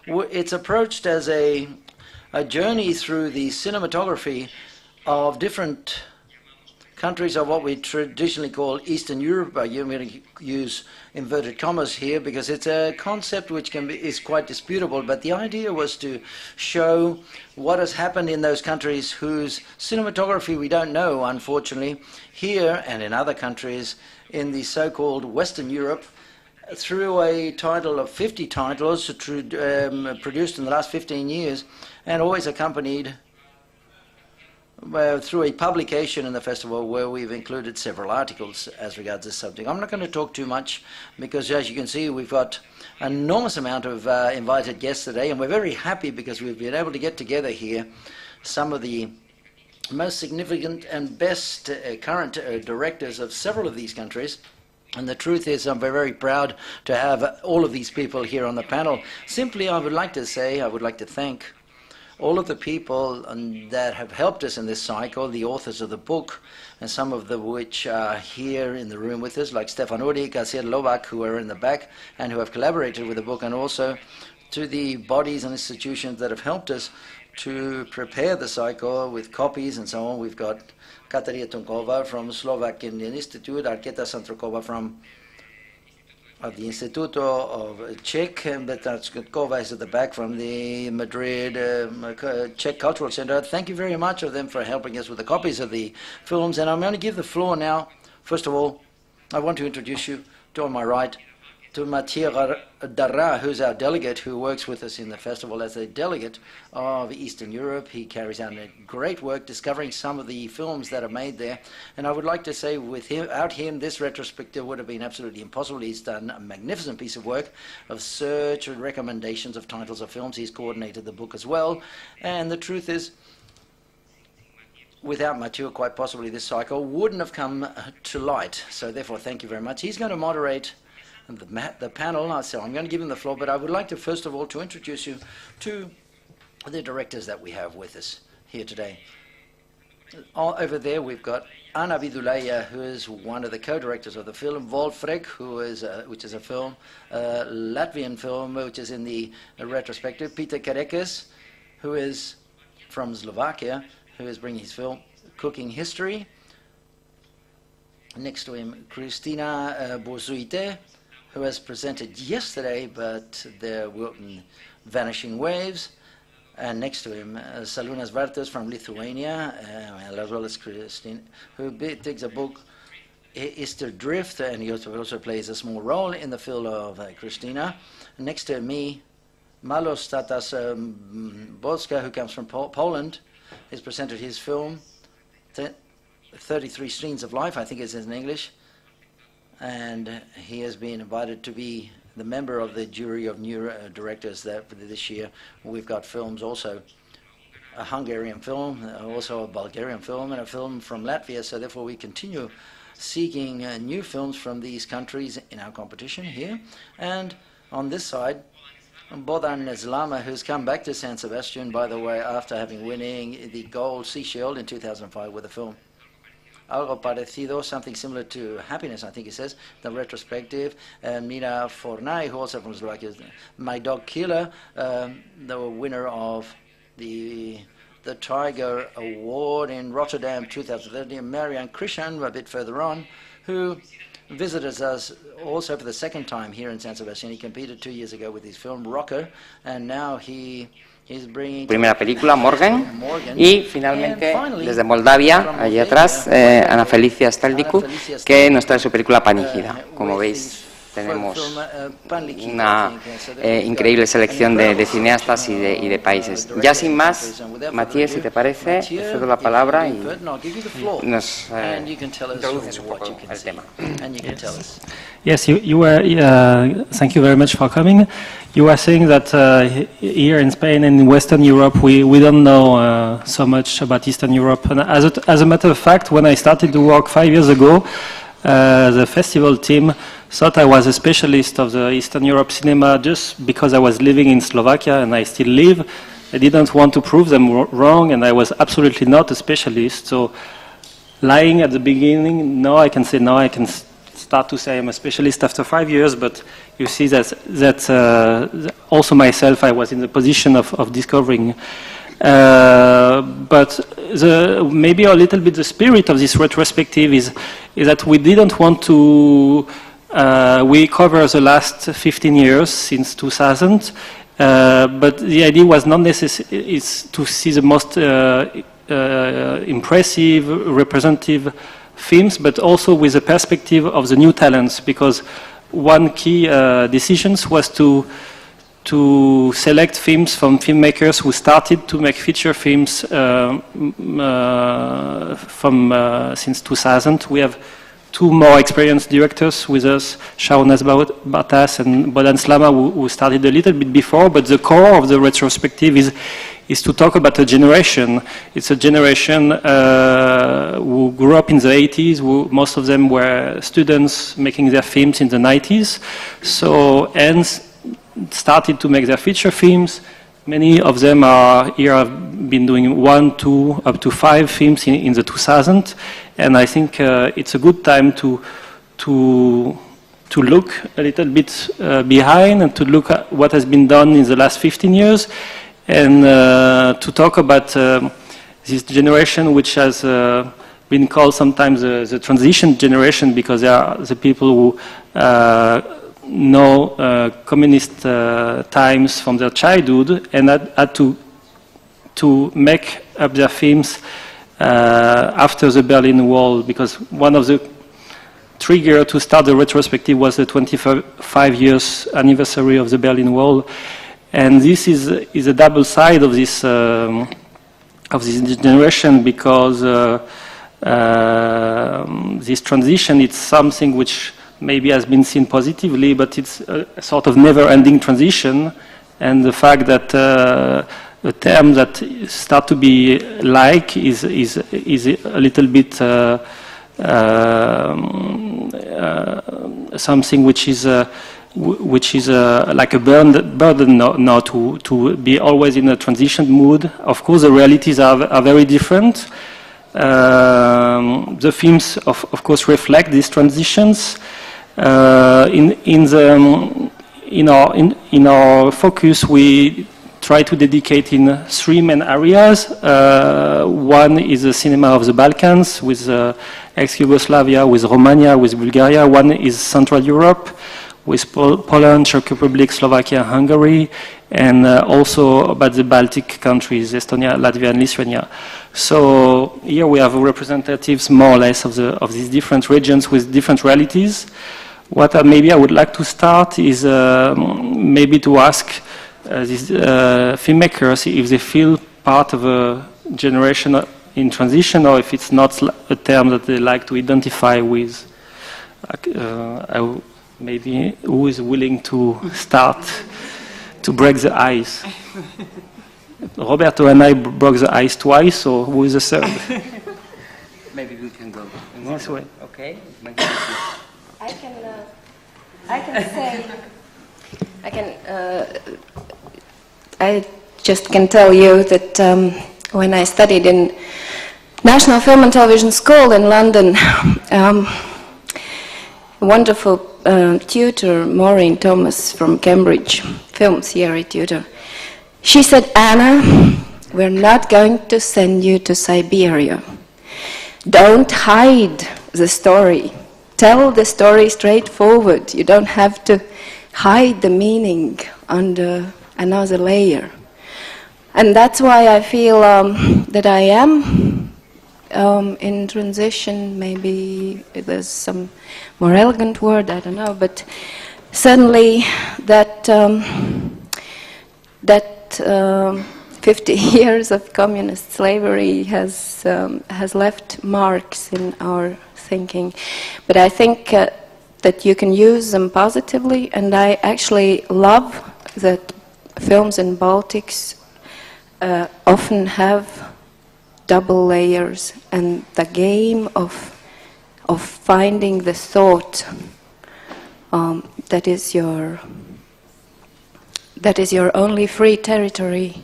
It's approached as a journey through the cinematography of different countries of what we traditionally call Eastern Europe. I'm going to use inverted commas here because it's a concept which is quite disputable, but the idea was to show what has happened in those countries whose cinematography we don't know, unfortunately, here and in other countries in the so-called Western Europe, through a title of 50 titles produced in the last 15 years and always accompanied through a publication in the festival where we've included several articles as regards this subject. I'm not going to talk too much because, as you can see, we've got an enormous amount of invited guests today, and we're very happy because we've been able to get together here some of the most significant and best current directors of several of these countries. And the truth is, I'm very proud to have all of these people here on the panel. Simply, I would like to thank all of the people that have helped us in this cycle, the authors of the book, and some of which are here in the room with us, like Stefan Uri, Garcia Lovak, who are in the back and who have collaborated with the book, and also to the bodies and institutions that have helped us to prepare the cycle with copies and so on. We've got Katarina Tunkova from Slovak Indian Institute, Arketa Santrokova from the Instituto of Czech, and Betanskova is at the back from the Madrid Czech Cultural Center. Thank you very much of them for helping us with the copies of the films. And I'm going to give the floor now. First of all, I want to introduce you to, on my right, to Mathieu Darra, who's our delegate who works with us in the festival as a delegate of Eastern Europe. He carries out a great work discovering some of the films that are made there. And I would like to say without him, this retrospective would have been absolutely impossible. He's done a magnificent piece of work of search and recommendations of titles of films. He's coordinated the book as well. And the truth is, without Mathieu, quite possibly this cycle wouldn't have come to light. So therefore, thank you very much. He's going to moderate the panel, so I'm going to give him the floor, but I would like to first of all to introduce you to the directors that we have with us here today. Over there we've got Ana Vidulaya, who is one of the co-directors of the film, Wolfrek, which is a film, Latvian film, which is in the retrospective, Peter Karekes, who is from Slovakia, who is bringing his film, Cooking History. Next to him, Christina Bozuite, who has presented yesterday, but there were Vanishing Waves. And next to him, Salunas Vartas from Lithuania, as well as Christine, who takes a book, Easter Drift, and he also plays a small role in the film of Christina. Next to me, Malos Tatas Boska, who comes from Poland, has presented his film, 33 Streams of Life, I think it is in English. And he has been invited to be the member of the jury of new directors that for this year. We've got films also, a Hungarian film, also a Bulgarian film, and a film from Latvia. So therefore we continue seeking new films from these countries in our competition here. And on this side, Bodan Nezlama, who's come back to San Sebastian, by the way, after having winning the Gold Sea Shield in 2005 with a film Algo Parecido, something similar to Happiness, I think it says, the retrospective. Nina Fornay, who also from Slovakia, My Dog Killer, the winner of the Tiger Award in Rotterdam 2013. Marianne Krishan, a bit further on, who visited us also for the second time here in San Sebastian. He competed 2 years ago with his film Rocker, and now he's bringing primera película, Morgan, y finalmente desde Moldavia, allí atrás, Ana Felicia Staldicu, que nos trae su película Panígida. Como veis, tenemos una increíble selección de cineastas y de países. Ya sin más, Matías, si te parece, te cedo la palabra y nos introduces un poco el tema. Yes, you were. Thank you very much for coming. You were saying that here in Spain and in Western Europe, we don't know so much about Eastern Europe. And as a matter of fact, when I started to work 5 years ago, the festival team thought I was a specialist of the Eastern Europe cinema just because I was living in Slovakia and I still live. I didn't want to prove them wrong, and I was absolutely not a specialist. So, lying at the beginning, now I can start to say I'm a specialist after 5 years, but you see that also myself I was in the position of discovering. But maybe a little bit the spirit of this retrospective is that we didn't want to. We cover the last 15 years since 2000, but the idea was not necessarily to see the most impressive, representative films, but also with the perspective of the new talents, because one key decisions was to select films from filmmakers who started to make feature films since 2000. We have two more experienced directors with us, Sharon Batas and Bodan Slama, who started a little bit before, but the core of the retrospective is to talk about a generation. It's a generation who grew up in the 80s, most of them were students making their films in the 90s, and started to make their feature films. Many of them have been doing 1, 2, up to 5 films in the 2000s, and I think it's a good time to look a little bit behind and to look at what has been done in the last 15 years, and to talk about this generation which has been called sometimes the transition generation, because they are the people who know communist times from their childhood and had to make up their films after the Berlin Wall, because one of the triggers to start the retrospective was the 25 years anniversary of the Berlin Wall, and this is a double side of this generation, because this transition, it's something which maybe has been seen positively, but it's a sort of never-ending transition, and the fact that the term that start to be like is a little bit something which is like a burden now to be always in a transition mood. Of course, the realities are very different. The films, of course, reflect these transitions. In our focus, we try to dedicate in 3 main areas. One is the cinema of the Balkans, with ex-Yugoslavia, with Romania, with Bulgaria. One is Central Europe, with Poland, Czech Republic, Slovakia, Hungary, and also about the Baltic countries, Estonia, Latvia, and Lithuania. So here we have representatives more or less of these different regions with different realities. What maybe I would like to start is maybe to ask these filmmakers if they feel part of a generation in transition, or if it's not a term that they like to identify with. Maybe who is willing to start to break the ice? Roberto and I broke the ice twice, so who is the third? Maybe we can go this way. Okay. I just can tell you that when I studied in National Film and Television School in London, a wonderful tutor, Maureen Thomas from Cambridge, film theory tutor, she said, "Anna, we're not going to send you to Siberia. Don't hide the story. Tell the story straightforward. You don't have to hide the meaning under another layer." And that's why I feel that I am in transition. Maybe there's some more elegant word, I don't know, but certainly that 50 years of communist slavery has left marks in our thinking. But I think that you can use them positively, and I actually love that films in Baltics often have double layers, and the game of finding the thought that is your only free territory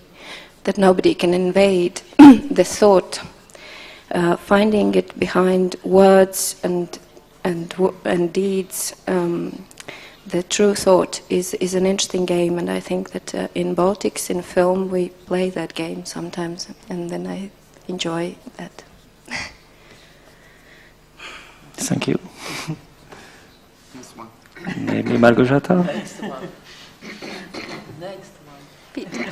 that nobody can invade. The thought, finding it behind words and deeds, the true thought is an interesting game, and I think that in Baltics, in film, we play that game sometimes, and then I enjoy that. Thank you. Maybe Margojata? Next one. Next one. Peter.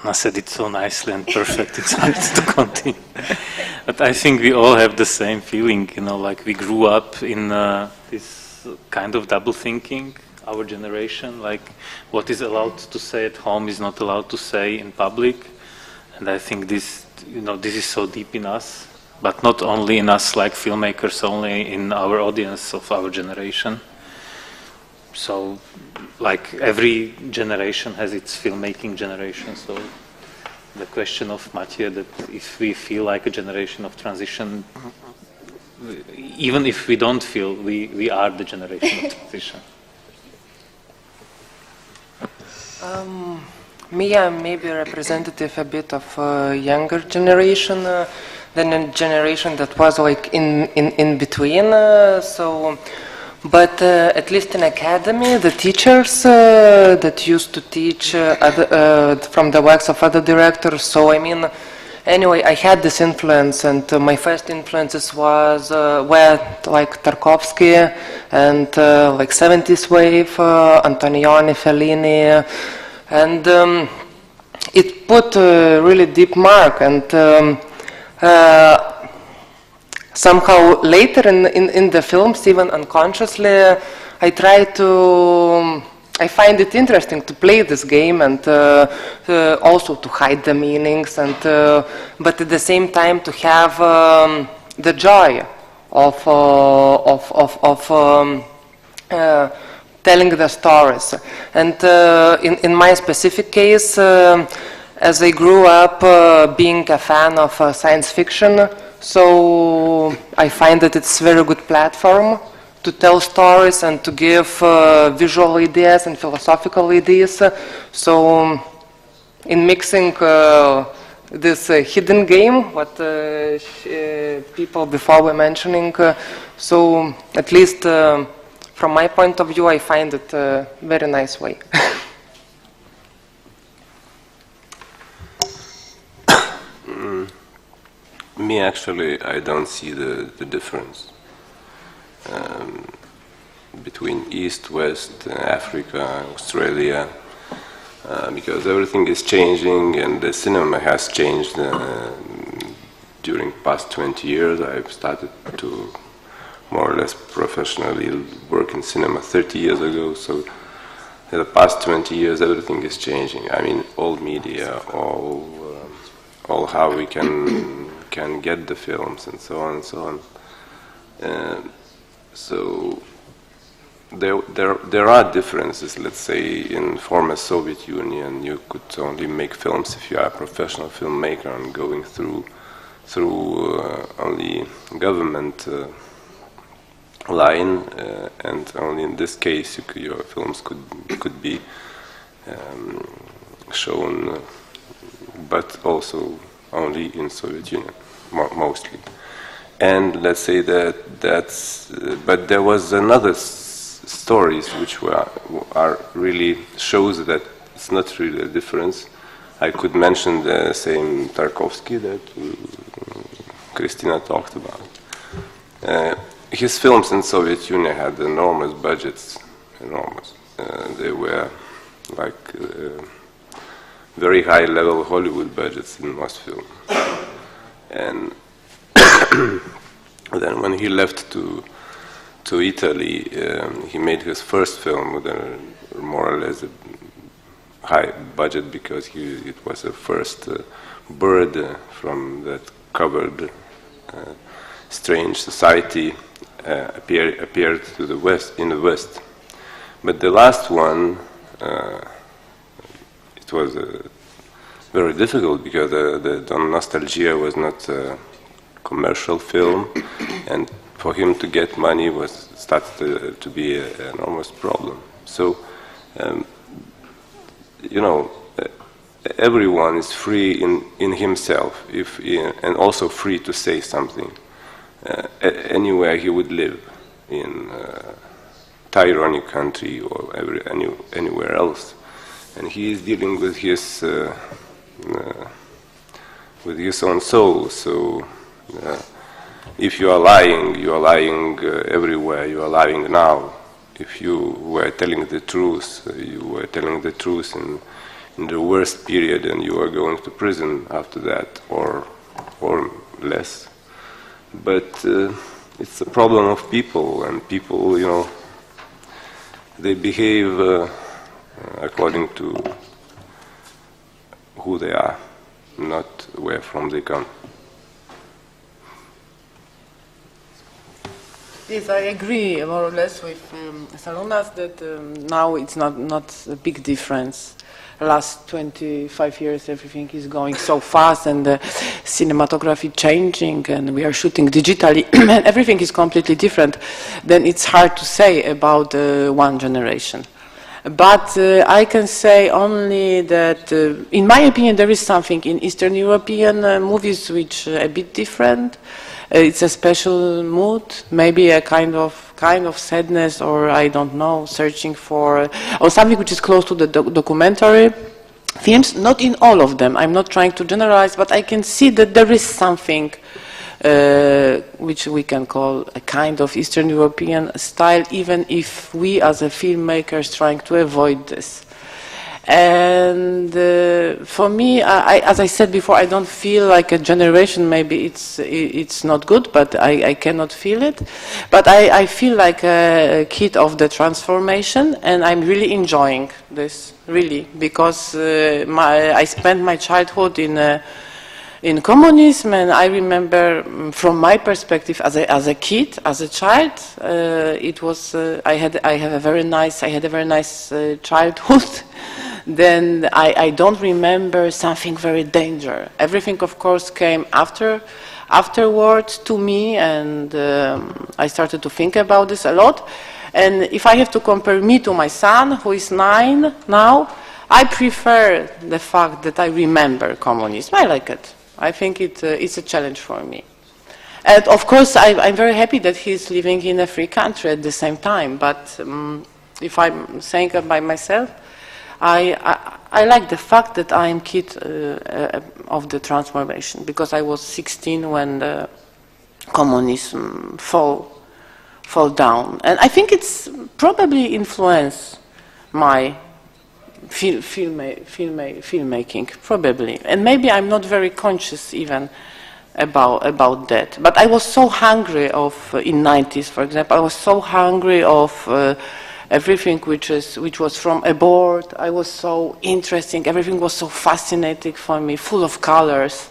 Anna said it so nicely and perfect, it's hard to continue. But I think we all have the same feeling, you know, like we grew up in this kind of double thinking, our generation, like what is allowed to say at home is not allowed to say in public. And I think this, you know, this is so deep in us, but not only in us like filmmakers, only in our audience of our generation. So, like every generation has its filmmaking generation. So, the question of Mathieu, that if we feel like a generation of transition, even if we don't feel, we are the generation of transition. Me, I'm maybe representative a bit of a younger generation than a generation that was like in between. But at least in academy, the teachers that used to teach from the works of other directors. So I mean, anyway, I had this influence, and my first influences were like Tarkovsky and like 70s wave, Antonioni, Fellini, and it put a really deep mark. And somehow later in the films, even unconsciously, I find it interesting to play this game and also to hide the meanings, and but at the same time to have the joy of telling the stories. And in my specific case, as I grew up being a fan of science fiction, so I find that it's a very good platform to tell stories and to give visual ideas and philosophical ideas. So in mixing this hidden game, what people before were mentioning, so at least from my point of view, I find it a very nice way. Me, actually, I don't see the difference between East, West, Africa, Australia, because everything is changing and the cinema has changed during past 20 years. I've started to more or less professionally work in cinema 30 years ago, so in the past 20 years everything is changing. I mean, all media, all how we can get the films and so on and so on. So there are differences. Let's say in former Soviet Union, you could only make films if you are a professional filmmaker and going through only government line, and only in this case your films could be shown, but also only in Soviet Union, mostly. And let's say but there was another stories which are really shows that it's not really a difference. I could mention the same Tarkovsky that Christina talked about. His films in Soviet Union had enormous budgets, enormous. They were like very high level Hollywood budgets in most films. And then when he left to Italy, he made his first film with a more or less a high budget, because it was the first bird from that covered strange society appeared to the West, in the West. But the last one, it was very difficult, because the Don Nostalgia was not a commercial film, and for him to get money started to be an enormous problem. So, you know, everyone is free in himself, and also free to say something anywhere he would live. in tyranny country or anywhere else, and he is dealing with his own soul. So if you are lying everywhere. You are lying now. If you were telling the truth, you were telling the truth in the worst period, and you are going to prison after that, or less. But it's a problem of people, and people, you know, they behave according to who they are, not where from they come. Yes, I agree more or less with Sarunas that now it's not a big difference. Last 25 years everything is going so fast, and the cinematography changing, and we are shooting digitally and everything is completely different. Then it's hard to say about one generation. But I can say only that in my opinion there is something in Eastern European movies which a bit different. It's a special mood, maybe a kind of sadness, or I don't know, searching for, or something which is close to the documentary films. Not in all of them, I'm not trying to generalize, but I can see that there is something which we can call a kind of Eastern European style, even if we as a filmmakers trying to avoid this. And for me, as I said before, I don't feel like a generation. Maybe it's not good, but I cannot feel it. But I feel like a kid of the transformation, and I'm really enjoying this, really, because I spent my childhood in communism, and I remember from my perspective as a kid, as a child, it was I had a very nice childhood. Then I don't remember something very dangerous. Everything, of course, came afterwards to me, and I started to think about this a lot. And if I have to compare me to my son, who is 9 now, I prefer the fact that I remember communism. I like it. I think it's a challenge for me. And of course, I'm very happy that he's living in a free country at the same time. But if I'm saying it by myself, I like the fact that I am kid of the transformation, because I was 16 when the communism fall down, and I think it's probably influenced my filmmaking, probably, and maybe I'm not very conscious even about that. But I was so hungry in 90s, for example, I was so hungry of everything which was from abroad. I was so interesting. Everything was so fascinating for me, full of colors.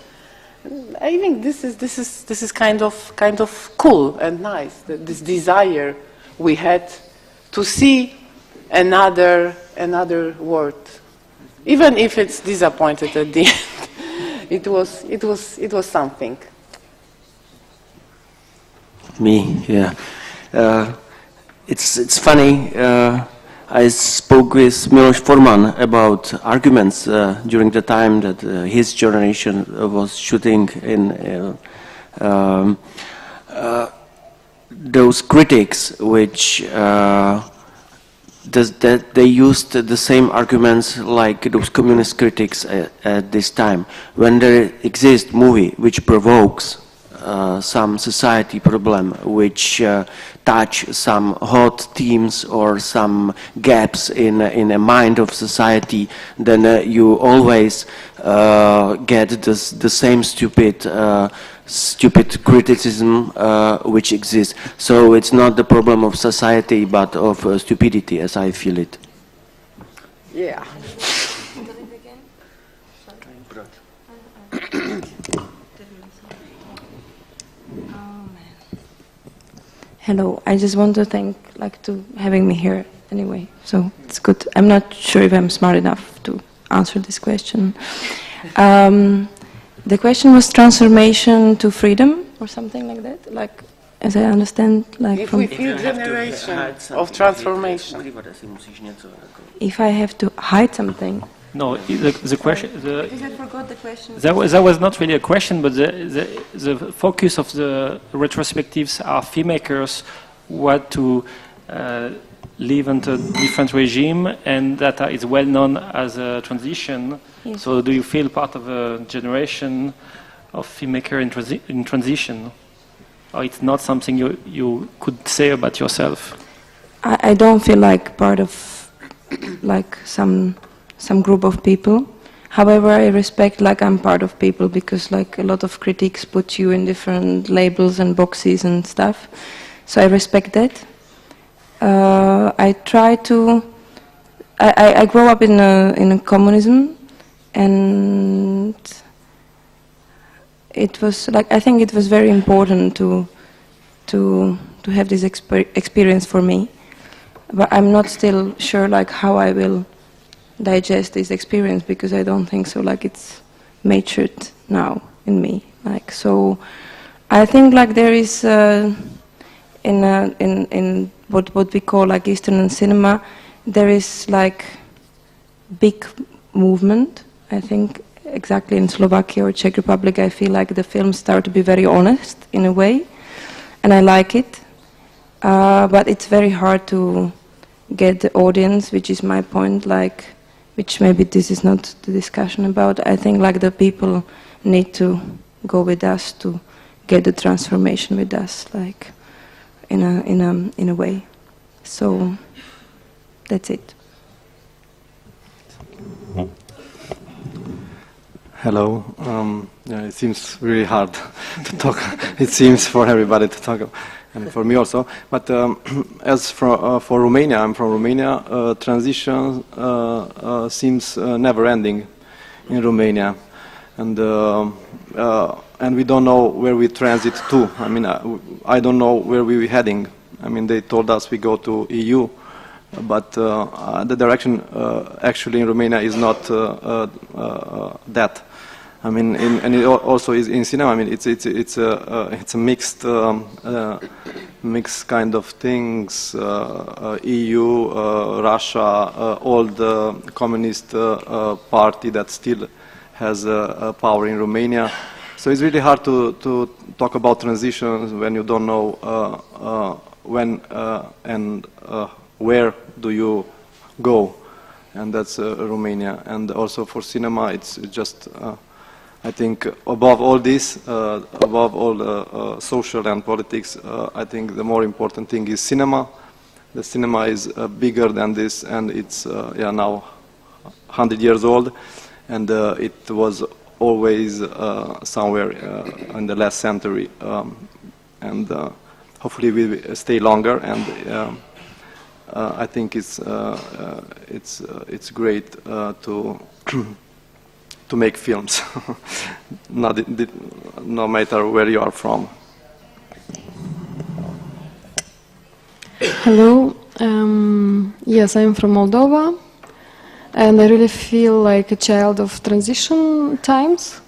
I think this is kind of cool and nice. This desire we had to see another world, even if it's disappointed at the end. It was something. Me, yeah. It's funny, I spoke with Miloš Forman about arguments during the time that his generation was shooting in those critics which that they used the same arguments like those communist critics at this time. When there exists movie which provokes some society problem, which touch some hot themes or some gaps in a mind of society, then you always get the same stupid criticism which exists. So it's not the problem of society, but of stupidity, as I feel it. Yeah. Hello, I just want to thank to having me here anyway, so it's good. I'm not sure if I'm smart enough to answer this question. The question was transformation to freedom or something like that, like as I understand, like if we feel generation of transformation. If I have to hide something. No, the question. Because I forgot the question. That was not really a question, but the focus of the retrospectives are filmmakers who had to live under a different regime, and that is well known as a transition. Yes. So do you feel part of a generation of filmmaker in transition? Or it's not something you could say about yourself? I don't feel like part of like some group of people. However, I respect like I'm part of people, because like a lot of critics put you in different labels and boxes and stuff. So I respect that. I try to. I grew up in a communism, and it was like, I think it was very important to have this experience for me. But I'm not still sure like how I will digest this experience, because I don't think so like it's matured now in me. Like, so I think like there is in what we call like Eastern cinema, there is like big movement. I think exactly in Slovakia or Czech Republic, I feel like the films start to be very honest in a way, and I like it. But it's very hard to get the audience, which is my point, like, which maybe this is not the discussion about. I think like the people need to go with us to get the transformation with us, like in a way. So that's it. Hello. Yeah, it seems really hard to talk. It seems for everybody to talk, and for me also. But as for Romania, I'm from Romania. Transition seems never ending in Romania, and we don't know where we transit to. I mean, I don't know where we're heading. I mean, they told us we go to EU, but the direction actually in Romania is not that. I mean, and it also is in cinema. I mean, it's a mixed kind of things. EU, Russia, all the communist party that still has power in Romania. So it's really hard to talk about transitions when you don't know when and where do you go, and that's Romania. And also for cinema, it's just. I think above all this, above all social and politics, I think the more important thing is cinema. The cinema is bigger than this, and it's now 100 years old, and it was always somewhere in the last century, and hopefully we will stay longer. And I think it's great to. To make films, no matter where you are from. Hello, yes, I'm from Moldova, and I really feel like a child of transition times.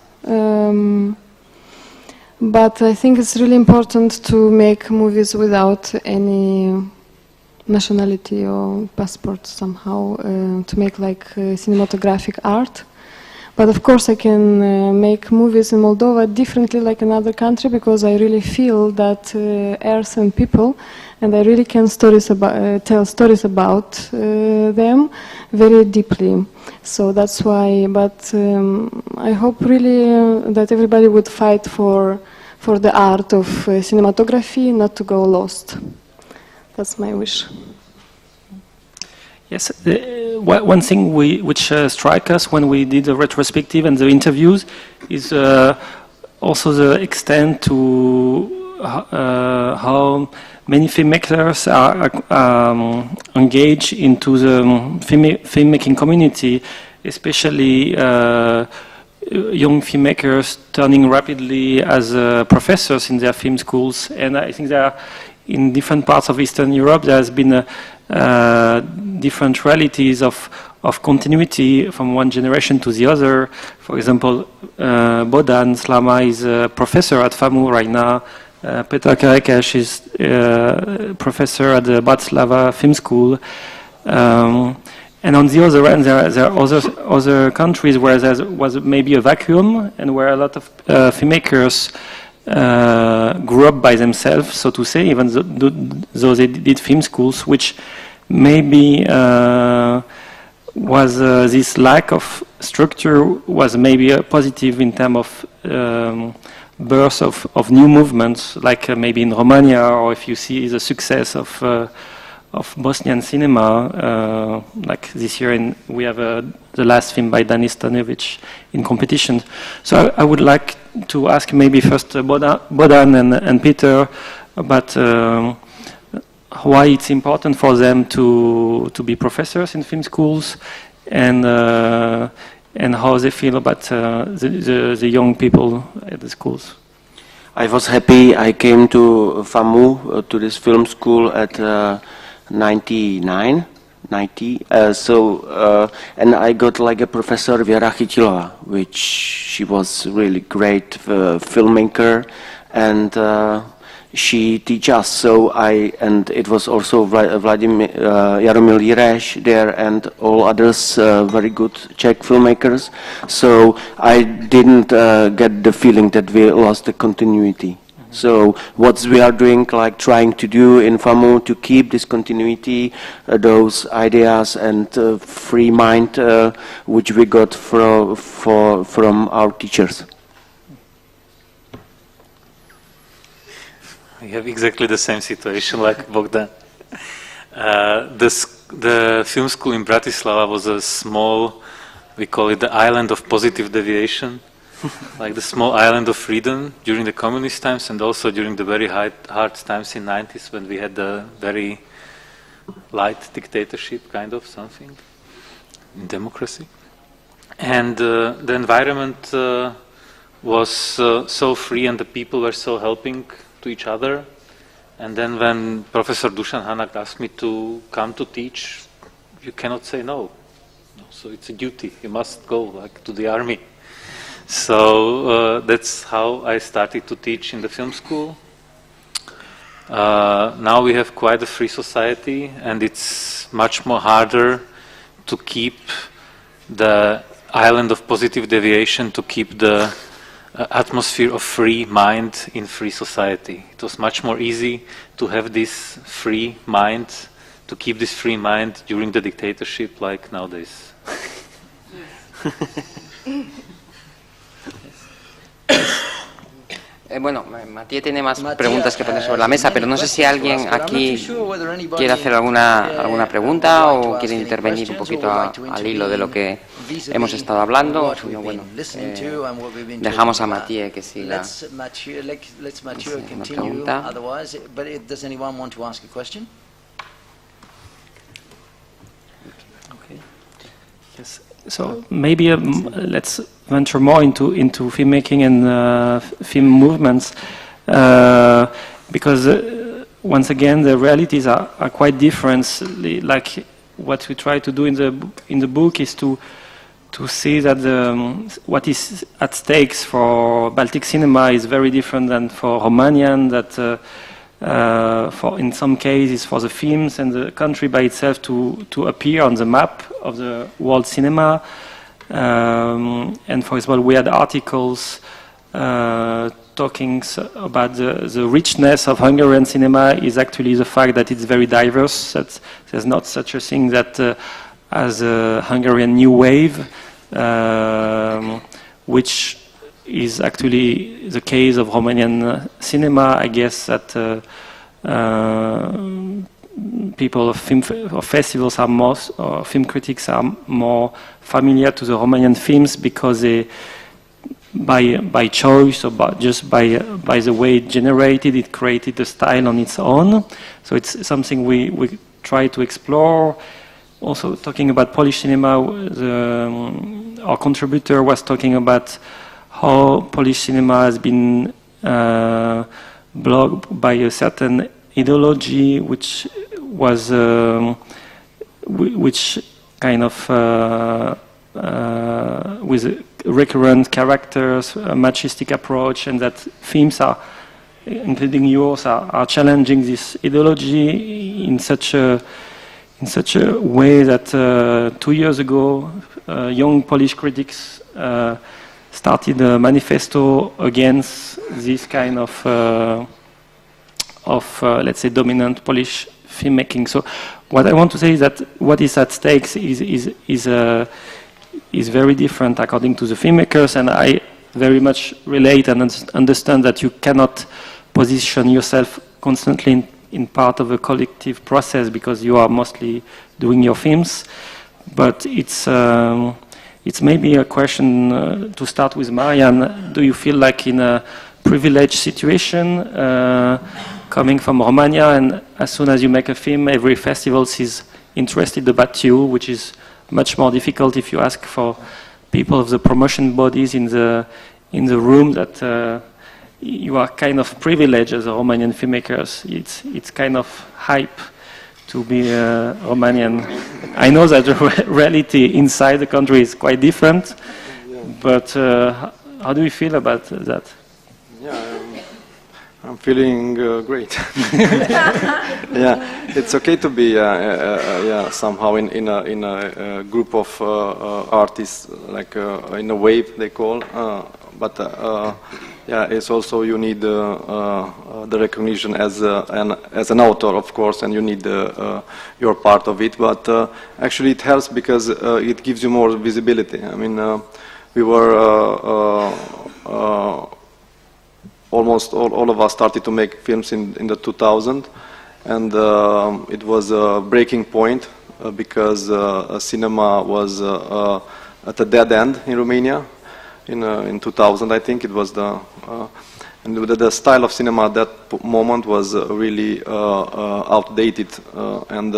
But I think it's really important to make movies without any nationality or passport somehow, to make like cinematographic art. But of course I can make movies in Moldova differently like another country, because I really feel that earth and people, and I really can tell stories about them very deeply. So that's why, but I hope really that everybody would fight for the art of cinematography, not to go lost. That's my wish. Yes, one thing which struck us when we did the retrospective and the interviews is also the extent to how many filmmakers are engaged into the filmmaking community, especially young filmmakers turning rapidly as professors in their film schools. And I think there are, in different parts of Eastern Europe, there has been different realities of continuity from one generation to the other. For example, Bodan Slama is a professor at FAMU right now. Petar Kerekes is professor at the Bratislava Film School. And on the other end, there are other countries where there was maybe a vacuum, and where a lot of filmmakers grew up by themselves, so to say, even though they did film schools, which maybe was this lack of structure was maybe a positive in terms of birth of new movements, like maybe in Romania, or if you see the success of Bosnian cinema, like this year we have the last film by Danis Stanojevic in competition. So I would like to ask maybe first Bodan and Peter about why it's important for them to be professors in film schools, and how they feel about the young people at the schools. I was happy I came to FAMU, to this film school at 90, and I got like a professor, Věra Chytilova, which she was really great filmmaker, and she teach us. And it was also Vladimir Jaromil Jireš there and all others very good Czech filmmakers. So I didn't get the feeling that we lost the continuity. So what we are doing, like trying to do in FAMU to keep this continuity, those ideas and free mind which we got from our teachers. We have exactly the same situation like Bogdan. The film school in Bratislava was a small, we call it the island of positive deviation, like the small island of freedom during the communist times and also during the very hard times in 90s when we had the very light dictatorship kind of something in democracy. And the environment was so free and the people were so helping to each other. And then when Professor Dusan Hanak asked me to come to teach, you cannot say no. So it's a duty, you must go like to the army. So that's how I started to teach in the film school. Now we have quite a free society and it's much more harder to keep the island of positive deviation, to keep the atmosphere of free mind in free society. It was much more easy to have this free mind, to keep this free mind during the dictatorship like nowadays. Bueno, Matías tiene más preguntas que poner sobre la mesa, pero no sé si alguien aquí quiere hacer alguna pregunta o quiere intervenir un poquito al hilo de lo que hemos estado hablando. Bueno, dejamos a Matías que siga. Una pregunta. Yes. So maybe let's venture more into filmmaking and film movements, because once again the realities are quite different. Like what we try to do in the book is to see that what is at stakes for Baltic cinema is very different than for Romanian. That for in some cases for the films and the country by itself to appear on the map of the world cinema. And for example, we had articles talking about the richness of Hungarian cinema is actually the fact that it's very diverse, that there's not such a thing that as a Hungarian new wave, which is actually the case of Romanian cinema. I guess that people of festivals are or film critics are more familiar to the Romanian films because they, by choice or just by the way it generated, it created a style on its own. So it's something we try to explore. Also talking about Polish cinema, our contributor was talking about how Polish cinema has been blocked by a certain ideology, which was which kind of with recurrent characters, a machistic approach, and that films are, including yours, are challenging this ideology in such a way that 2 years ago, young Polish critics started a manifesto against this kind of let's say, dominant Polish filmmaking. So what I want to say is that what is at stake is very different according to the filmmakers, and I very much relate and understand that you cannot position yourself constantly in part of a collective process because you are mostly doing your films. But it's maybe a question to start with Marian. Do you feel like in a privileged situation coming from Romania, and as soon as you make a film, every festival is interested about you, which is much more difficult if you ask for people of the promotion bodies in the room that you are kind of privileged as a Romanian filmmakers. It's kind of hype to be Romanian. I know that the reality inside the country is quite different, but how do you feel about that? Yeah, I'm feeling great. Yeah, it's okay to be somehow in a group of artists, like in a wave they call. But yeah, it's also you need the recognition as an author, of course, and you need your part of it. But actually, it helps because it gives you more visibility. I mean, we were almost all of us started to make films in the 2000, and it was a breaking point because cinema was at a dead end in Romania. In 2000, I think it was and the style of cinema at that moment was really outdated, and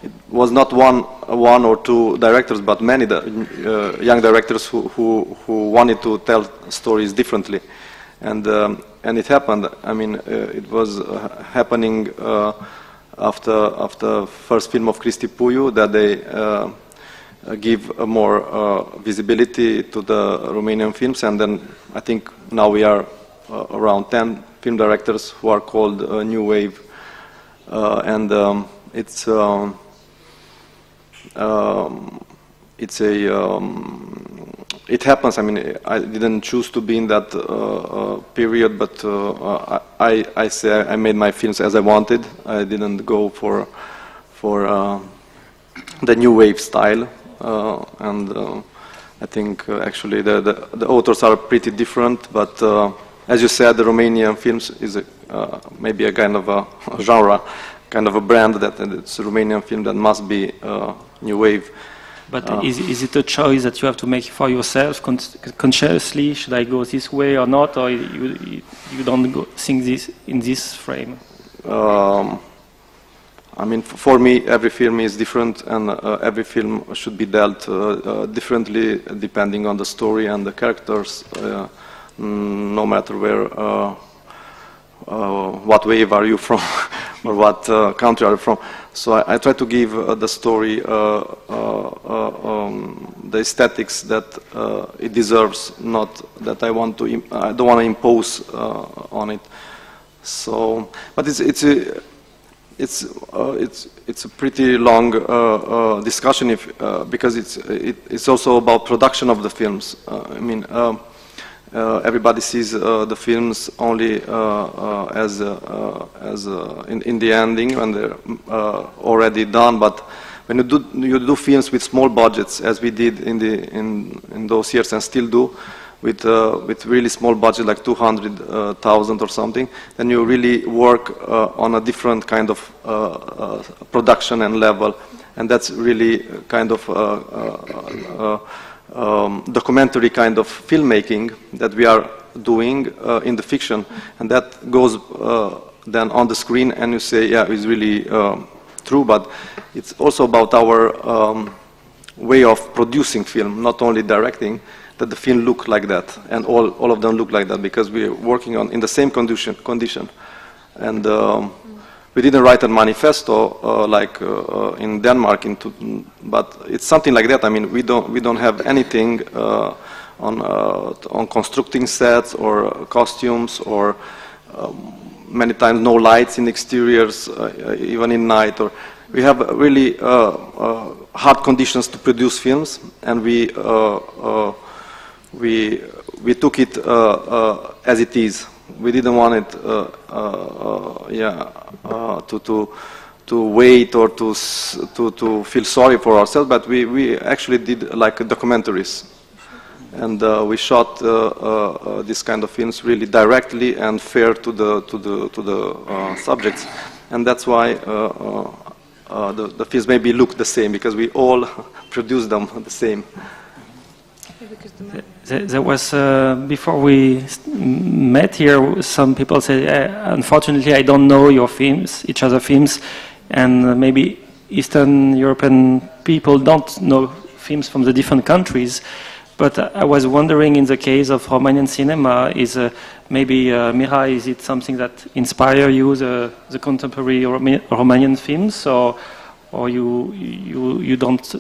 it was not one or two directors, but many young directors who wanted to tell stories differently, and it happened. I mean, it was happening after first film of Cristi Puiu that they give more visibility to the Romanian films, and then I think now we are around 10 film directors who are called New Wave, and it happens. I mean, I didn't choose to be in that period, but I say I made my films as I wanted. I didn't go for the New Wave style. And I think actually the authors are pretty different, but as you said, the Romanian films is maybe a kind of a genre, kind of a brand that it's a Romanian film that must be New Wave. But is it a choice that you have to make for yourself consciously? Should I go this way or not, or you don't think this in this frame? I mean, for me, every film is different, and every film should be dealt differently depending on the story and the characters, no matter where, what wave are you from, or what country are you from. So I try to give the story the aesthetics that it deserves, not that I don't want to impose on it. So, but it's a pretty long discussion because it's also about production of the films. I mean, everybody sees the films only as in the ending when they're already done. But when you do films with small budgets, as we did in those years and still do, with really small budget like 200,000 or something, then you really work on a different kind of production and level, and that's really kind of documentary kind of filmmaking that we are doing in the fiction, and that goes then on the screen, and you say, yeah, it's really true, but it's also about our way of producing film, not only directing, that the film look like that, and all of them look like that, because we're working in the same condition. And we didn't write a manifesto like in Denmark, but it's something like that. I mean, we don't have anything on constructing sets or costumes, or many times no lights in exteriors, even in night. Or we have really hard conditions to produce films, and we we took it as it is. We didn't want it, to wait or to feel sorry for ourselves. But we actually did like documentaries, and we shot this kind of films really directly and fair to the subjects, and that's why the films maybe look the same, because we all produce them the same. There was, before we met here, some people say, unfortunately I don't know your films, each other's films, and maybe Eastern European people don't know films from the different countries. But I was wondering, in the case of Romanian cinema, is maybe, Mira, is it something that inspire you, the contemporary Romanian films, or you don't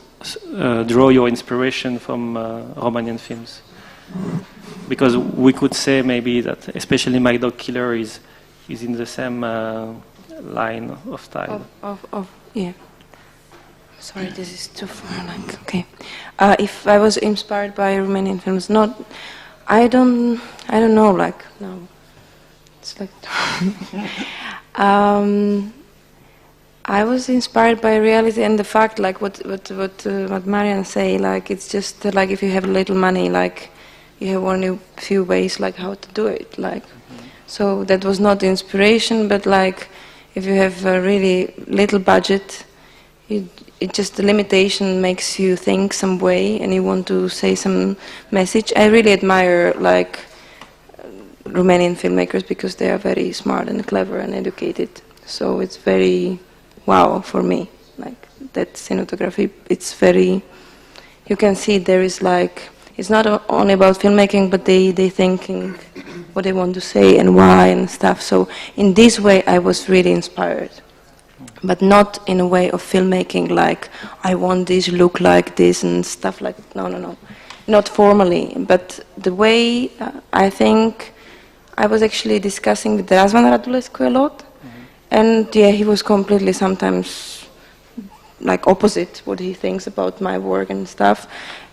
draw your inspiration from Romanian films? Because we could say maybe that, especially My Dog Killer is in the same line of style. Yeah. Sorry, this is too far. Like, okay. If I was inspired by Romanian films, I don't know. Like, no, it's like. I was inspired by reality and the fact, like what Marian say. Like, it's just like if you have little money, like you have only a few ways, like how to do it. Like, so that was not inspiration, but like if you have a really little budget, it just the limitation makes you think some way and you want to say some message. I really admire like Romanian filmmakers because they are very smart and clever and educated. So it's very wow for me. Like that cinematography, it's very, you can see there is like, it's not only about filmmaking, but they thinking what they want to say and why and stuff. So in this way I was really inspired. But not in a way of filmmaking, like I want this look like this and stuff like no, not formally. But the way I think I was actually discussing with Razvan Radulescu a lot, and yeah, he was completely sometimes like opposite what he thinks about my work and stuff.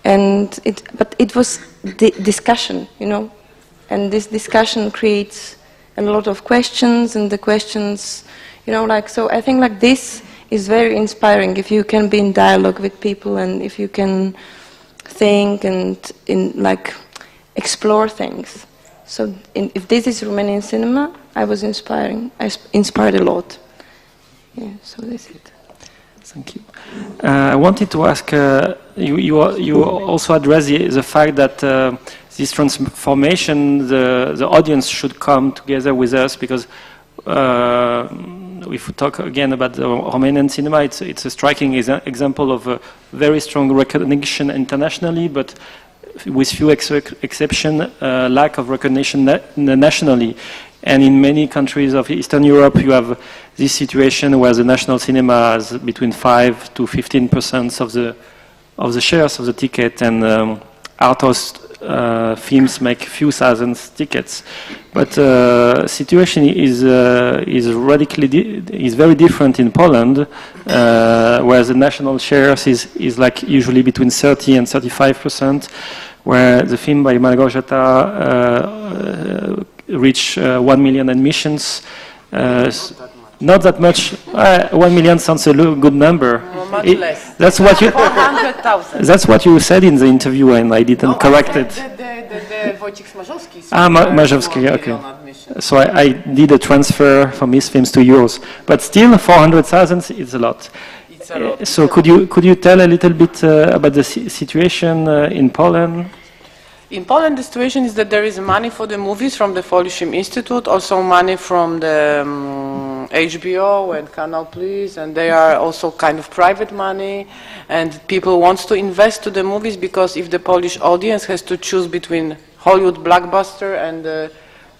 But it was discussion, you know, and this discussion creates a lot of questions, and the questions. You know, like, so I think like this is very inspiring if you can be in dialogue with people and if you can think and like explore things. So if this is Romanian cinema, I was inspired a lot. Yeah, so that's it. Thank you. I wanted to ask, you also address the fact that this transformation, the audience should come together with us, because if we talk again about the Romanian cinema, it's a striking example of a very strong recognition internationally, but with few exceptions, lack of recognition nationally. And in many countries of Eastern Europe, you have this situation where the national cinema has between 5 to 15% of the shares of the ticket, and art house films make few thousand tickets. But situation is very different in Poland, where the national shares is like usually between 30 and 35%, where the film by Małgorzata reached 1 million admissions. Not that much. 1 million sounds a good number. Much less. That's what you. 400,000. That's what you said in the interview, and I didn't correct it. The Wojciech Smarzowski. Marzowski, okay. So I did a transfer from his films to yours, but still 400,000 is a lot. It's a lot. So could you tell a little bit about the situation in Poland? In Poland, the situation is that there is money for the movies from the Polish Film Institute, also money from the HBO and Canal Plus, and they are also kind of private money, and people want to invest to the movies, because if the Polish audience has to choose between Hollywood blockbuster and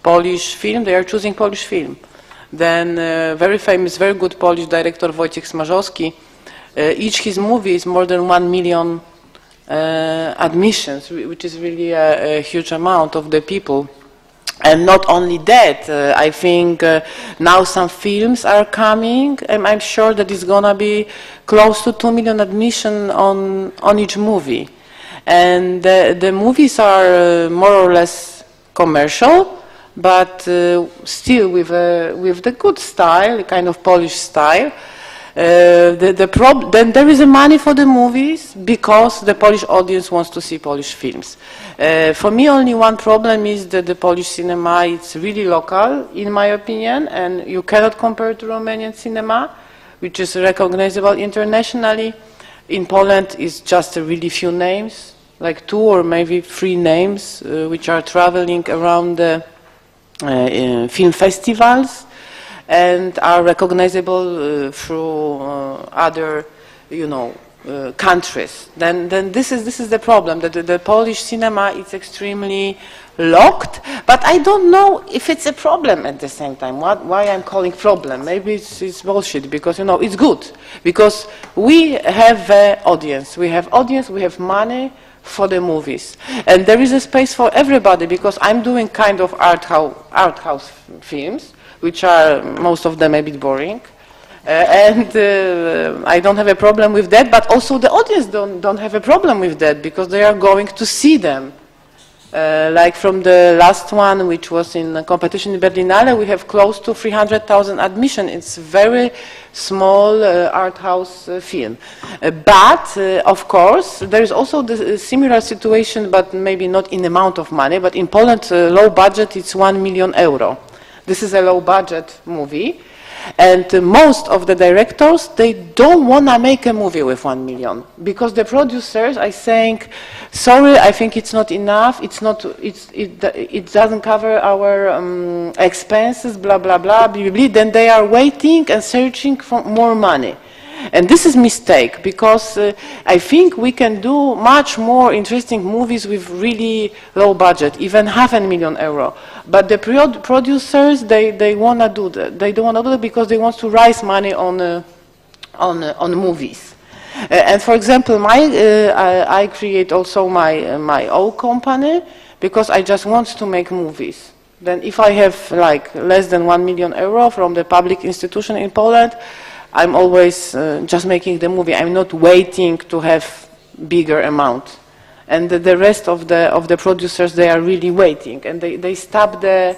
Polish film, they are choosing Polish film. Then very famous, very good Polish director Wojciech Smarzowski, each his movie is more than 1 million admissions, which is really a huge amount of the people. And not only that, I think now some films are coming, and I'm sure that it's gonna be close to 2 million admission on each movie. And the movies are more or less commercial, but still with the good style, kind of Polish style. Then there is a money for the movies because the Polish audience wants to see Polish films. For me, only one problem is that the Polish cinema it's really local, in my opinion, and you cannot compare to Romanian cinema, which is recognizable internationally. In Poland, it's just a really few names, like 2 or maybe 3 names, which are traveling around the film festivals and are recognizable through other, countries. Then this is the problem, that the Polish cinema is extremely locked, but I don't know if it's a problem at the same time. Why I'm calling problem? Maybe it's bullshit, because it's good, because we have audience, we have money for the movies, and there is a space for everybody, because I'm doing kind of art house films, which are most of them a bit boring, and I don't have a problem with that, but also the audience don't have a problem with that, because they are going to see them. Like from the last one, which was in a competition in Berlinale, we have close to 300,000 admission. It's a very small art house film. But, of course, there is also the similar situation, but maybe not in amount of money, but in Poland, low budget, it's 1 million euro. This is a low budget movie. And most of the directors, they don't want to make a movie with 1 million, because the producers are saying, sorry, I think it's not enough, it doesn't cover our expenses, blah, blah, blah, blah, blah. Then they are waiting and searching for more money. And this is a mistake, because I think we can do much more interesting movies with really low budget, even €500,000. But the producers, they want to do that. They don't want to do that because they want to raise money on movies. And for example, I create also my own company, because I just want to make movies. Then if I have like less than €1 million from the public institution in Poland, I'm always just making the movie. I'm not waiting to have bigger amount. And the rest of the producers, they are really waiting, and they stop the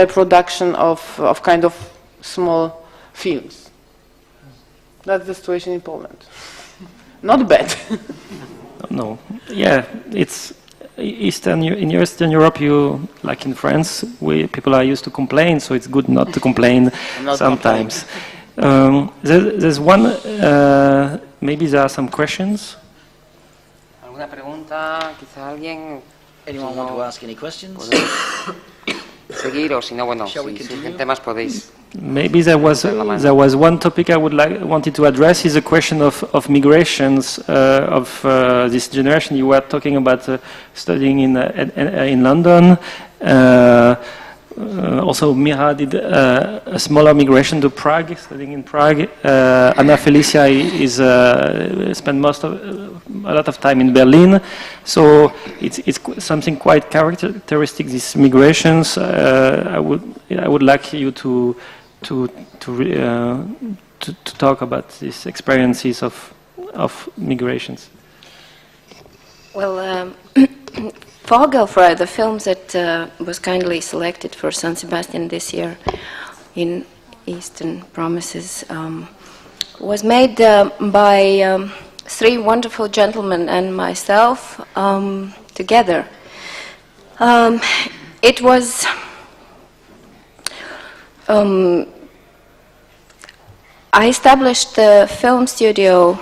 production of kind of small films. That's the situation in Poland. Not bad. No, yeah, it's in Eastern Europe. Like in France, people are used to complain, so it's good not to complain sometimes. There's one. Maybe there are some questions. ¿Alguna pregunta? Quizá alguien. Anyone want to ask any questions? Seguir, o si no, bueno, si surgen temas podéis. Maybe there was one topic I wanted to address, is a question of migrations of this generation. You were talking about studying in London. Also, Mira did a smaller migration to Prague, studying in Prague. Anna Felicia spent a lot of time in Berlin. So it's something quite characteristic, these migrations. I would like you to talk about these experiences of migrations. Well, Vogelfrei, the film that was kindly selected for San Sebastian this year in Eastern Promises, was made by 3 wonderful gentlemen and myself together. It was I established the film studio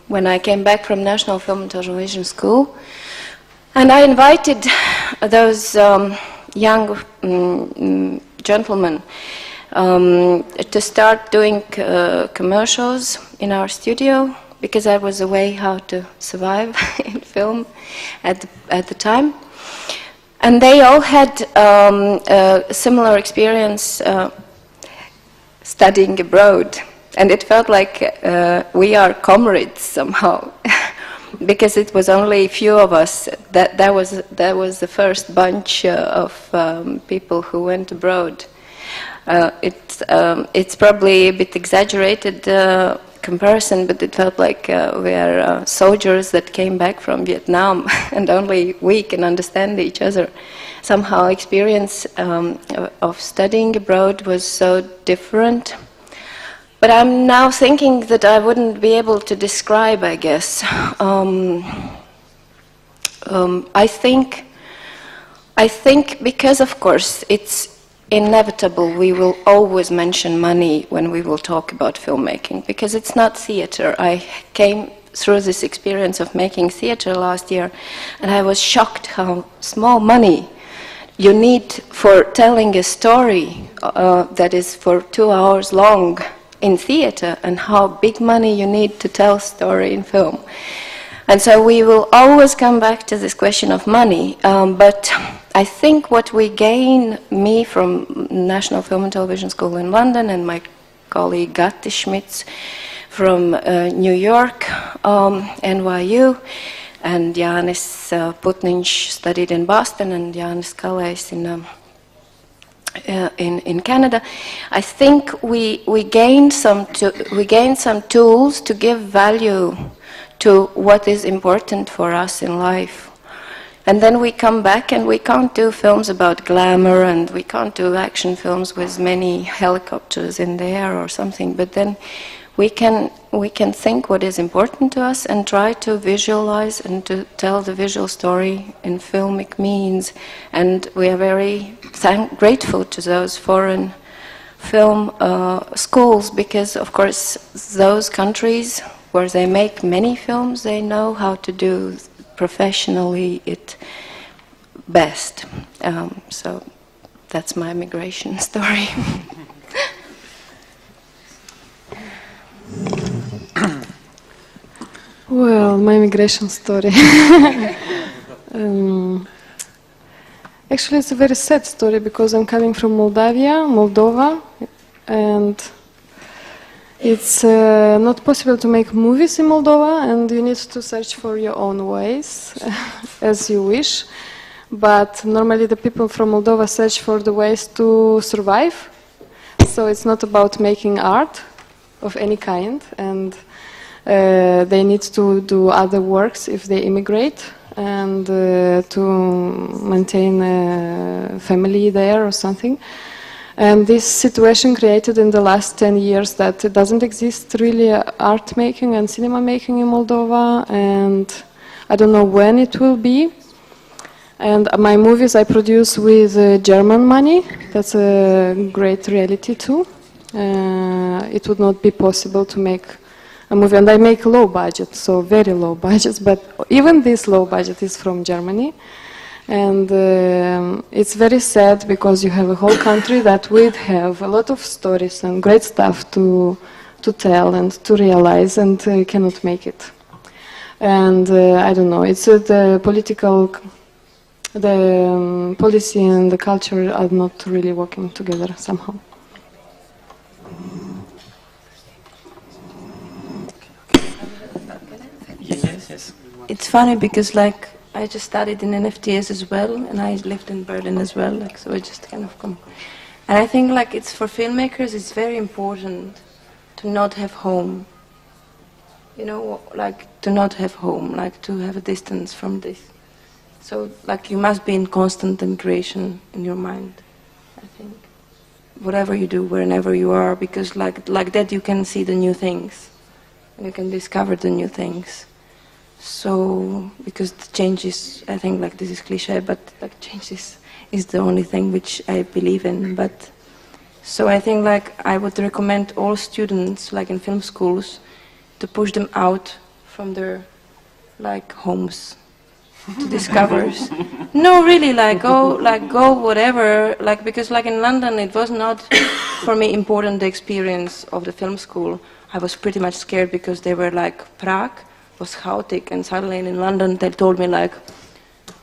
when I came back from National Film and Television School, and I invited those young gentlemen to start doing commercials in our studio, because that was a way how to survive in film at the time. And they all had a similar experience studying abroad, and it felt like we are comrades somehow. Because it was only a few of us. That was the first bunch of people who went abroad. It's probably a bit exaggerated comparison, but it felt like we are soldiers that came back from Vietnam, and only we can understand each other. Somehow experience of studying abroad was so different. But I'm now thinking that I wouldn't be able to describe, I guess. I think because, of course, it's inevitable we will always mention money when we will talk about filmmaking, because it's not theater. I came through this experience of making theater last year, and I was shocked how small money you need for telling a story that is for 2 hours long in theater, and how big money you need to tell a story in film. And so we will always come back to this question of money, but I think what we gain, me from National Film and Television School in London and my colleague Gatti Schmitz from New York, NYU, and Jānis Putniņš studied in Boston, and Jānis Kalējs in Canada. I think we gain some tools to give value to what is important for us in life. And then we come back, and we can't do films about glamour, and we can't do action films with many helicopters in the air or something, but then we can think what is important to us and try to visualize and to tell the visual story in filmic means. And we are very grateful to those foreign film schools, because of course those countries where they make many films, they know how to do professionally it best. So that's my migration story. Well, my migration story. Actually, it's a very sad story, because I'm coming from Moldova, and it's not possible to make movies in Moldova, and you need to search for your own ways, as you wish. But normally the people from Moldova search for the ways to survive. So it's not about making art of any kind, and they need to do other works if they immigrate, and to maintain a family there or something. And this situation created in the last 10 years that it doesn't exist really art making and cinema making in Moldova, and I don't know when it will be. And my movies I produce with German money. That's a great reality too. It would not be possible to make a movie, and I make low budget, so very low budgets, but even this low budget is from Germany. And it's very sad, because you have a whole country that would have a lot of stories and great stuff to tell and to realize, and cannot make it. And I don't know, it's the policy and the culture are not really working together somehow. Yes. It's funny because like I just studied in NFTS as well, and I lived in Berlin as well, like, so I just kind of come. And I think like it's for filmmakers, it's very important to not have home. You know, like to not have home, like to have a distance from this. So like you must be in constant migration in your mind, I think. Whatever you do, wherever you are, because like that you can see the new things, and you can discover the new things. So, because the changes, I think like this is cliche, but like changes is the only thing which I believe in. But so I think like I would recommend all students, like in film schools, to push them out from their like homes to discover. No, really, like go whatever, like, because like in London it was not for me important the experience of the film school. I was pretty much scared because they were like Prague was chaotic, and suddenly in London they told me like,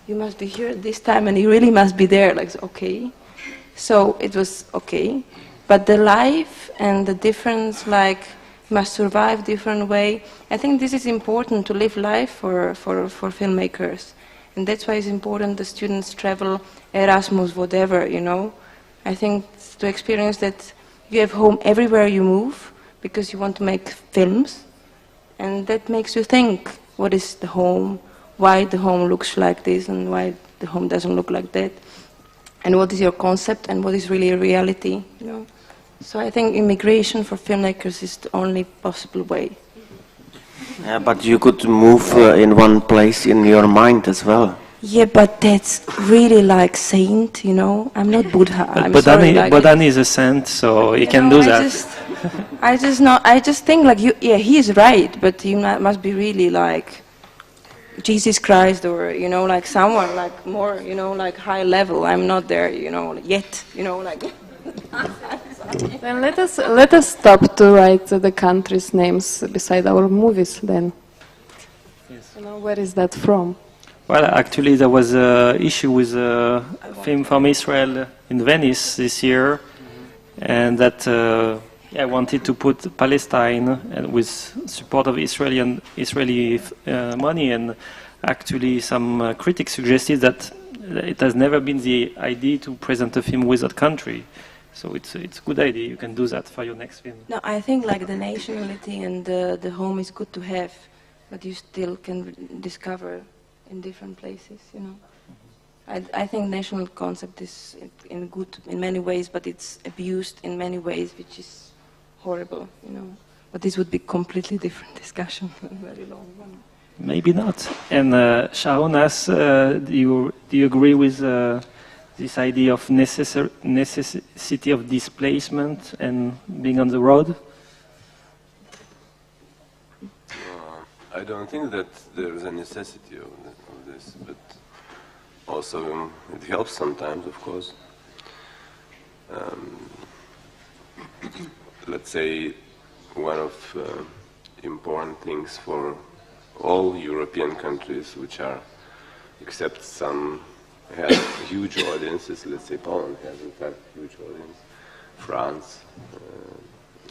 you must be here at this time and you really must be there, like, okay. So it was okay, but the life and the difference, like, must survive different way. I think this is important to live life for filmmakers, and that's why it's important the students travel, Erasmus, whatever, you know. I think to experience that you have home everywhere you move, because you want to make films, and that makes you think, what is the home, why the home looks like this and why the home doesn't look like that, and what is your concept and what is really a reality, you know. So I think immigration for filmmakers is the only possible way. Yeah, but you could move in one place in your mind as well. Yeah, but that's really like saint, you know. I'm not Buddha. But Bodhani is a saint, so he can do that. I just think like yeah, he is right, but he must be really like Jesus Christ, or you know, like someone like more, you know, like high level. I'm not there, you know, yet, you know, like. Then let us stop to write the countries' names beside our movies. Then, yes. You know, where is that from? Well, actually, there was an issue with a film from Israel in Venice this year, and that I wanted to put Palestine and with support of Israeli money, and actually some critics suggested that it has never been the idea to present a film with that country. So it's a good idea. You can do that for your next film. No, I think like the nationality and the home is good to have, but you still can discover in different places, you know. I think national concept is good in many ways, but it's abused in many ways, which is horrible, you know. But this would be completely different discussion, very long one. Maybe not. And Sharon asks, do you agree with this idea of necessity of displacement and being on the road? I don't think that there is a necessity of this, but also it helps sometimes, of course. Let's say one of important things for all European countries, which are, except some have huge audiences, let's say Poland has in fact huge audience, France,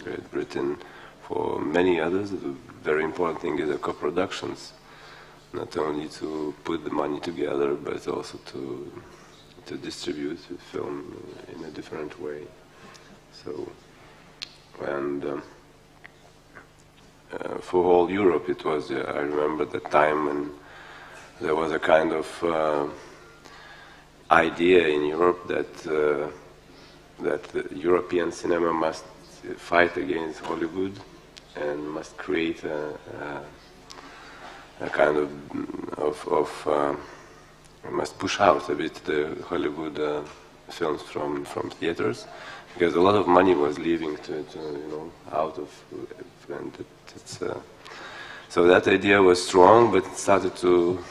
Great Britain, for many others, the very important thing is the co-productions, not only to put the money together, but also to distribute the film in a different way. So, and for whole Europe, it was, I remember the time when there was a kind of idea in Europe that the European cinema must fight against Hollywood and must create a kind of must push out a bit the Hollywood films from theaters, because a lot of money was leaving to you know, out of, and so that idea was strong, but it started to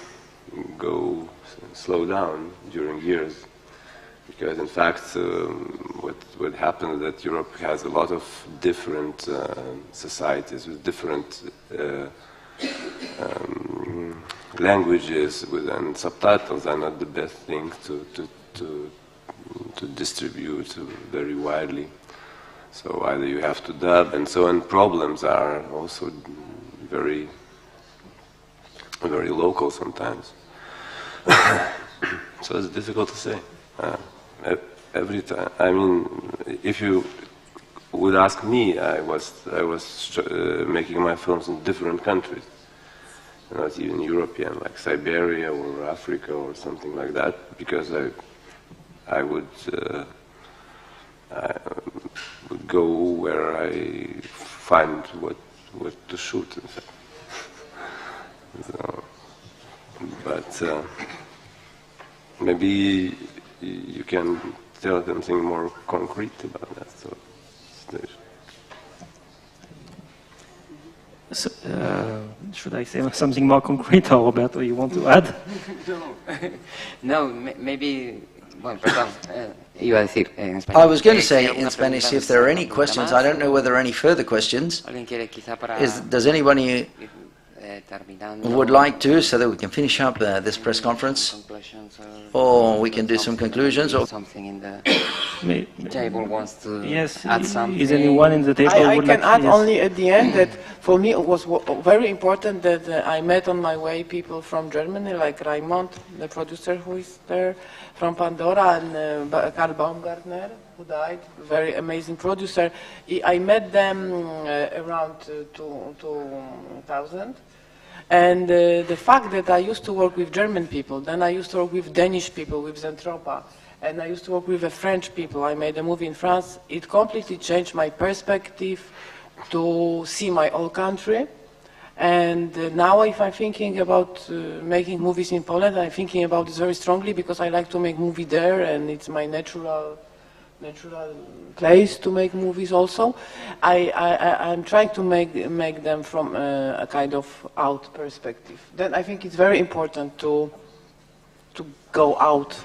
slow down during years, because in fact what happened is that Europe has a lot of different societies with different languages, and subtitles are not the best thing to distribute very widely. So either you have to dub, and so on. Problems are also very local sometimes. So it's difficult to say. Every time, I mean, if you would ask me, I was making my films in different countries, not even European, like Siberia or Africa or something like that, because I would go where I find what to shoot, in fact. So, but maybe you can tell them something more concrete about that. So, should I say something more concrete, or Roberto, you want to add? No, maybe. Bueno, perdón. Iba a decir en español. I was going to say in Spanish if there are any questions. I don't know whether there are any further questions. Does anybody would like to, so that we can finish up this press conference, or we can do some conclusions, or something in the table wants to yes, add something. Is anyone in the table I would can like add only at the end that for me it was very important that I met on my way people from Germany, like Raimond, the producer who is there, from Pandora, and Karl Baumgartner, who died, very amazing producer. I met them around 2000. And the fact that I used to work with German people, then I used to work with Danish people, with Zentropa, and I used to work with the French people. I made a movie in France. It completely changed my perspective to see my own country. And now if I'm thinking about making movies in Poland, I'm thinking about this very strongly because I like to make movie there, and it's my natural place to make movies also. I'm trying to make them from a kind of out perspective. Then I think it's very important to go out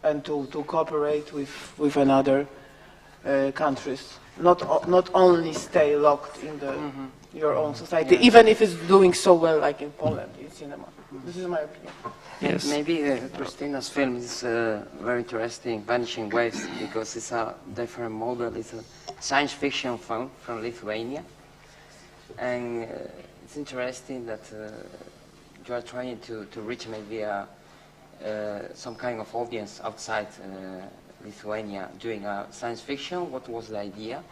and to cooperate with another countries. Not only stay locked in your own society, even if it's doing so well like in Poland in cinema. This is my opinion. Yes. Maybe Christina's film is very interesting, Vanishing Waves, because it's a different model. It's a science fiction film from Lithuania. And it's interesting that you are trying to reach maybe some kind of audience outside Lithuania doing a science fiction. What was the idea?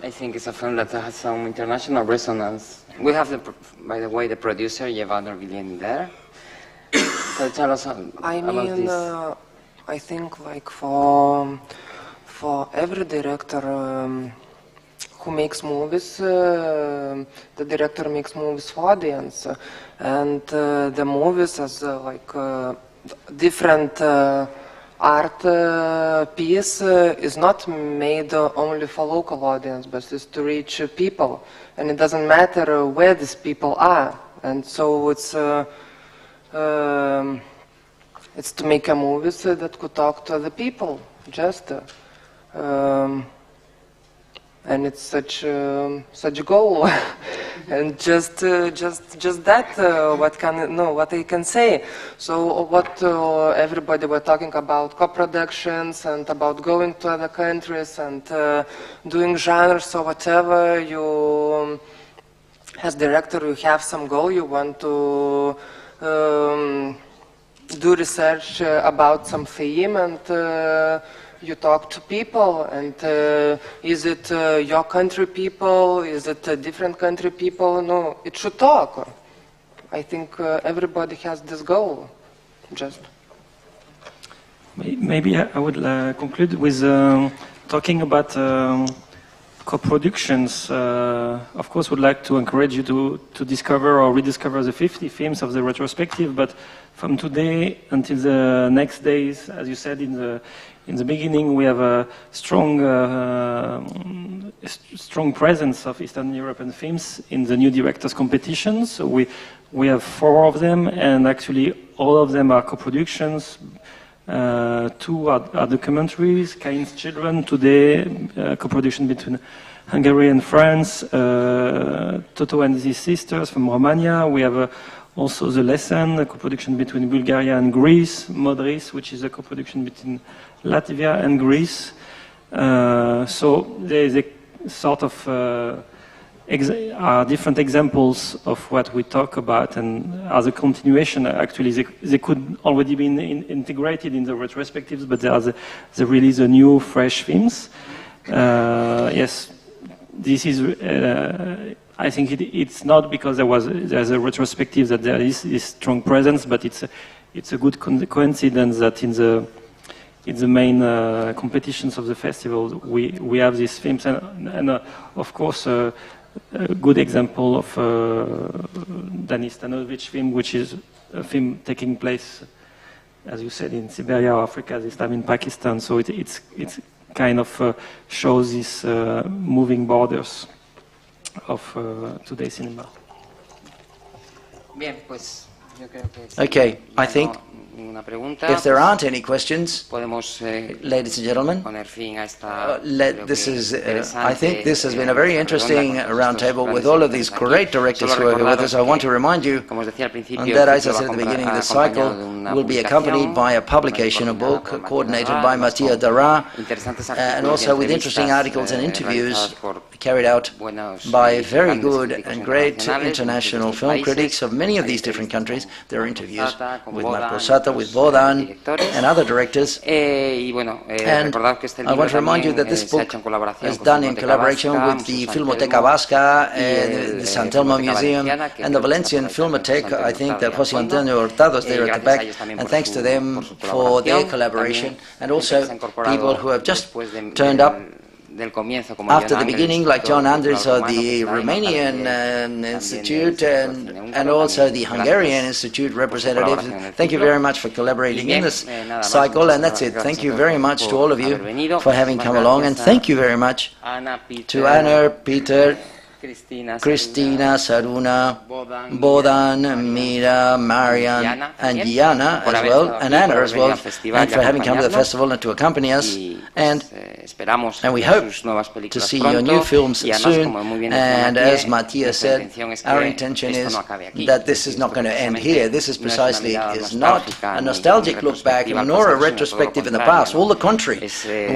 I think it's a film that has some international resonance. We have, by the way, the producer, Yevador Villeni there. So tell us about this. I think like for every director who makes movies, the director makes movies for audience, and the movies as like different art piece is not made only for local audience, but is to reach people, and it doesn't matter where these people are, and so it's to make a movie that could talk to the people, just, and it's such a goal, and just that. What I can say. So what everybody were talking about co-productions and about going to other countries and doing genres or whatever. You, as director, you have some goal. You want to do research about some theme, and you talk to people, and is it your country people, is it a different country people? No, it should talk. I think everybody has this goal, just. Maybe I would conclude with talking about co-productions. Of course, would like to encourage you to discover or rediscover the 50 films of the retrospective, but from today until the next days, as you said in the beginning, we have a strong presence of Eastern European films in the new directors competition. So we have 4 of them, and actually all of them are co-productions. 2 are documentaries, Cain's Children, today co-production between Hungary and France, Toto and his sisters from Romania. We have also The Lesson, a co-production between Bulgaria and Greece, Modris, which is a co-production between Latvia and Greece. So there is a sort of different examples of what we talk about, and as a continuation, actually they could already be integrated in the retrospectives, but they release a new, fresh films. Yes, this is. I think it's not because there's a retrospective that there is this strong presence, but it's a good coincidence that in the main competitions of the festival we have these films, and of course a good example of Denis Stanovic film, which is a film taking place, as you said, in Siberia or Africa, this time in Pakistan. So it's kind of shows these moving borders of today's cinema. Bien, pues yo creo que Okay, I think if there aren't any questions, ladies and gentlemen, I think this has been a very interesting roundtable with all of these great directors who are here with us. I want to remind you that, as I said at the beginning, the cycle will be accompanied by a publication, a book coordinated by Mattia Dara, and also with interesting articles and interviews carried out by very good and great international film critics of many of these different countries. There are interviews with Marco Sata, with Bodan, and other directors. And I want to remind you that this book is done in collaboration with the Filmoteca Vasca, the San Telmo Museum, and the Valencian Filmoteca. I think that José Antonio Hurtado is there at the back, and thanks to them for their collaboration, and also people who have just turned up after the beginning, like John Andres of the Romanian Institute and also the Hungarian Institute representatives. Thank you very much for collaborating in this cycle, and that's it. Thank you very much to all of you for having come along, and thank you very much to Anna, Peter, Christina, Saruna, Bodan, Mira, Marian, and Diana as well, and Anna as well, and for having come to the festival and to accompany us. And we hope to see your new films soon. And as Matthias said, our intention is that this is not going to end here. This is precisely is not a nostalgic look back nor a retrospective in the past. All the contrary.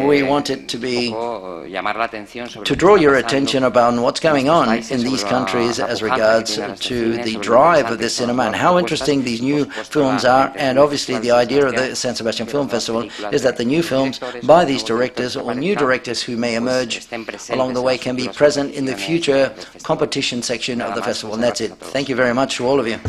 We want it to be to draw your attention about what's going on in these countries as regards to the drive of the cinema and how interesting these new films are. And obviously the idea of the San Sebastian Film Festival is that the new films by these directors or new directors who may emerge along the way can be present in the future competition section of the festival. And that's it. Thank you very much to all of you.